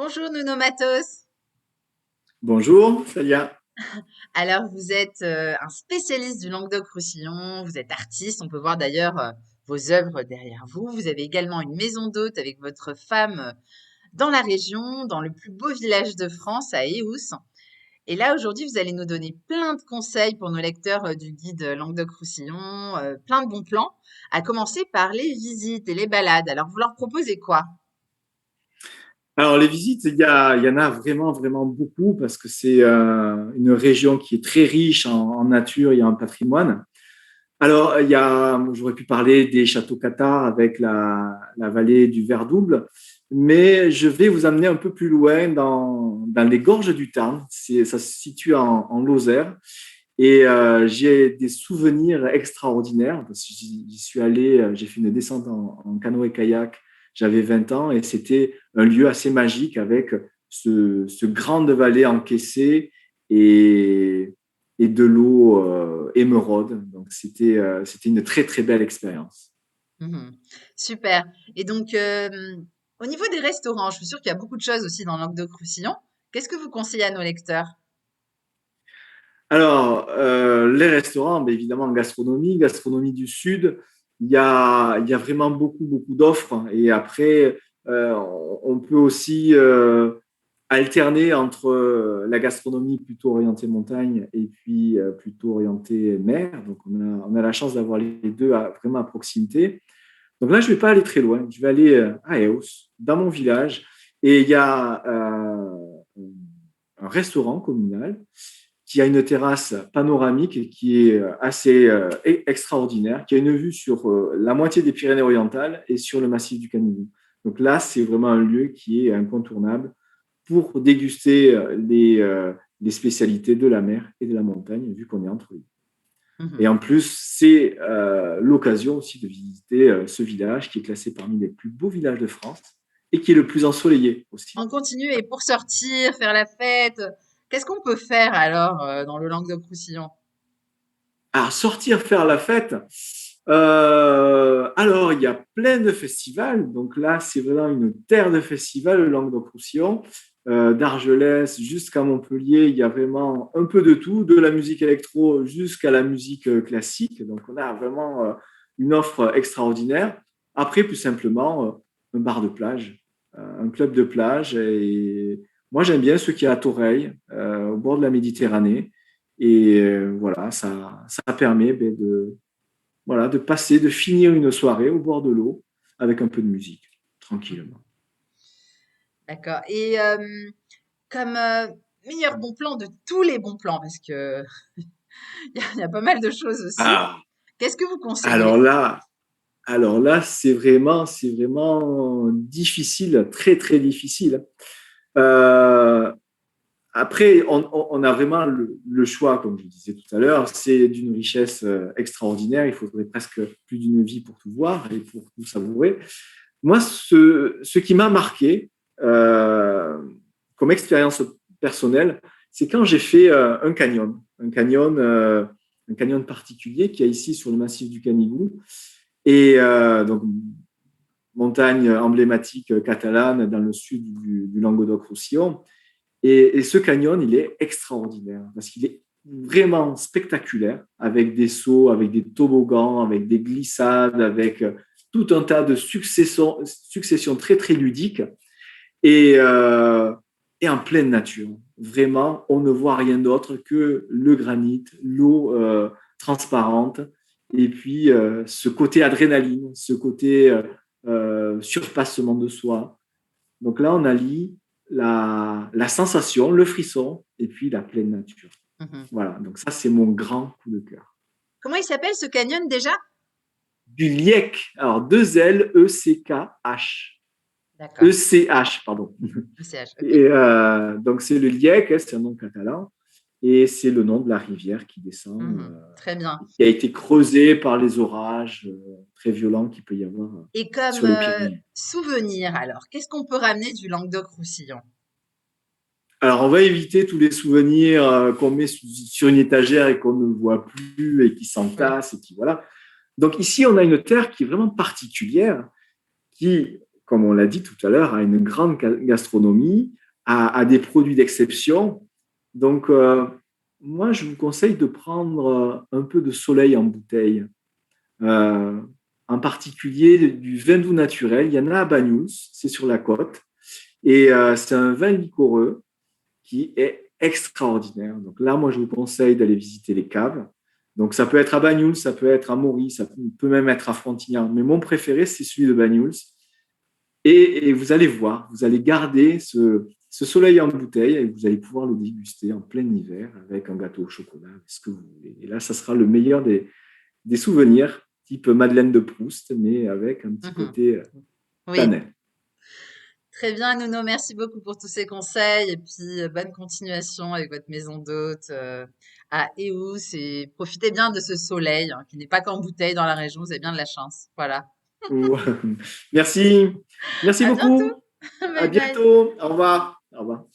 Bonjour Nuno Matos. Bonjour, Salia. Alors vous êtes un spécialiste du Languedoc-Roussillon, vous êtes artiste, on peut voir d'ailleurs vos œuvres derrière vous. Vous avez également une maison d'hôte avec votre femme dans la région, dans le plus beau village de France, à Eous. Et là aujourd'hui vous allez nous donner plein de conseils pour nos lecteurs du guide Languedoc-Roussillon, plein de bons plans, à commencer par les visites et les balades. Alors vous leur proposez quoi? Alors, les visites, il y en a vraiment, vraiment beaucoup parce que c'est une région qui est très riche en nature et en patrimoine. Alors, j'aurais pu parler des châteaux cathares avec la vallée du Verdouble, mais je vais vous amener un peu plus loin dans les gorges du Tarn. Ça se situe en Lozère. Et j'ai des souvenirs extraordinaires parce que j'y suis allé, j'ai fait une descente en canoë kayak, j'avais 20 ans et c'était un lieu assez magique avec ce grande vallée encaissée et, et de l'eau émeraude. Donc c'était une très très belle expérience. Mhm. Super. Et donc, au niveau des restaurants, je suis sûre qu'il y a beaucoup de choses aussi dans Languedoc-Roussillon. Qu'est-ce que vous conseillez à nos lecteurs? Alors, les restaurants, ben évidemment, gastronomie du Sud, il y a vraiment beaucoup, beaucoup d'offres. Et après, on peut aussi alterner entre la gastronomie plutôt orientée montagne et puis plutôt orientée mer. Donc, on a la chance d'avoir les deux vraiment à proximité. Donc là, je ne vais pas aller très loin. Je vais aller à Eos, dans mon village. Et il y a un restaurant communal qui a une terrasse panoramique et qui est assez extraordinaire, qui a une vue sur la moitié des Pyrénées-Orientales et sur le massif du Canigou. Donc là, c'est vraiment un lieu qui est incontournable pour déguster les spécialités de la mer et de la montagne, vu qu'on est entre eux. Et Mhm. en plus, c'est l'occasion aussi de visiter ce village qui est classé parmi les plus beaux villages de France et qui est le plus ensoleillé aussi. On continue et pour sortir, faire la fête, qu'est-ce qu'on peut faire alors dans le Languedoc-Roussillon? Alors, sortir faire la fête, alors il y a plein de festivals. Donc là, c'est vraiment une terre de festivals, le Languedoc-Roussillon. D'Argelès jusqu'à Montpellier, il y a vraiment un peu de tout, de la musique électro jusqu'à la musique classique. Donc on a vraiment une offre extraordinaire. Après, plus simplement, un bar de plage, un club de plage. Et moi, j'aime bien ce qui est à Toreil, au bord de la Méditerranée. Et voilà, ça permet voilà, de passer, de finir une soirée au bord de l'eau avec un peu de musique, Mhm. tranquillement. D'accord. Et comme meilleur bon plan de tous les bons plans, parce que il y a pas mal de choses aussi, Ah, qu'est-ce que vous conseillez? alors là, c'est vraiment difficile, très, très difficile. Euh, Après, on a vraiment le choix, comme je disais tout à l'heure, c'est d'une richesse extraordinaire. Il faudrait presque plus d'une vie pour tout voir et pour tout savourer. Moi, ce qui m'a marqué euh, comme expérience personnelle, c'est quand j'ai fait un canyon particulier qui est ici sur le massif du Canigou, et donc montagne emblématique catalane dans le sud du Languedoc-Roussillon. Et ce canyon, il est extraordinaire parce qu'il est vraiment spectaculaire avec des sauts, avec des toboggans, avec des glissades, avec tout un tas de successions très, très ludiques et, euh, et en pleine nature. Vraiment, on ne voit rien d'autre que le granit, l'eau transparente et puis ce côté adrénaline, ce côté surpassement de soi. Donc là, on allie la sensation, le frisson et puis la pleine nature. Mhm. Voilà, donc ça, c'est mon grand coup de cœur. Comment il s'appelle ce canyon déjà? Du Liec, alors deux L, E-C-K-H. D'accord. E-C-H, pardon. ECH, ok. Et donc c'est le Liec, hein, c'est un nom catalan, et c'est le nom de la rivière qui descend, Mhm. Très bien. qui a été creusée par les orages très violents qu'il peut y avoir Et comme sur les Pyrénées. souvenir, alors, qu'est-ce qu'on peut ramener du Languedoc-Roussillon? Alors, on va éviter tous les souvenirs qu'on met sur une étagère et qu'on ne voit plus et qui Oui. s'entassent et qui voilà. Donc ici, on a une terre qui est vraiment particulière, qui comme on l'a dit tout à l'heure, à une grande gastronomie, à des produits d'exception. Donc, moi, je vous conseille de prendre un peu de soleil en bouteille, euh, en particulier du vin doux naturel. Il y en a à Banyuls, c'est sur la côte, et c'est un vin liquoreux qui est extraordinaire. Donc là, moi, je vous conseille d'aller visiter les caves. Donc ça peut être à Banyuls, ça peut être à Maurice, ça peut même être à Frontignan. Mais mon préféré, c'est celui de Banyuls. Et vous allez voir, vous allez garder ce soleil en bouteille et vous allez pouvoir le déguster en plein hiver avec un gâteau au chocolat, ce que vous voulez. Et là, ça sera le meilleur des souvenirs, type Madeleine de Proust, mais avec un petit Mhm. côté Oui, canet. très bien, Nuno. Merci beaucoup pour tous ces conseils et puis bonne continuation avec votre maison d'hôte à Eous et profitez bien de ce soleil hein, qui n'est pas qu'en bouteille dans la région. Vous avez bien de la chance. Voilà. Merci. Merci À bientôt. beaucoup. À Bye bye. bientôt. Au revoir. Au revoir.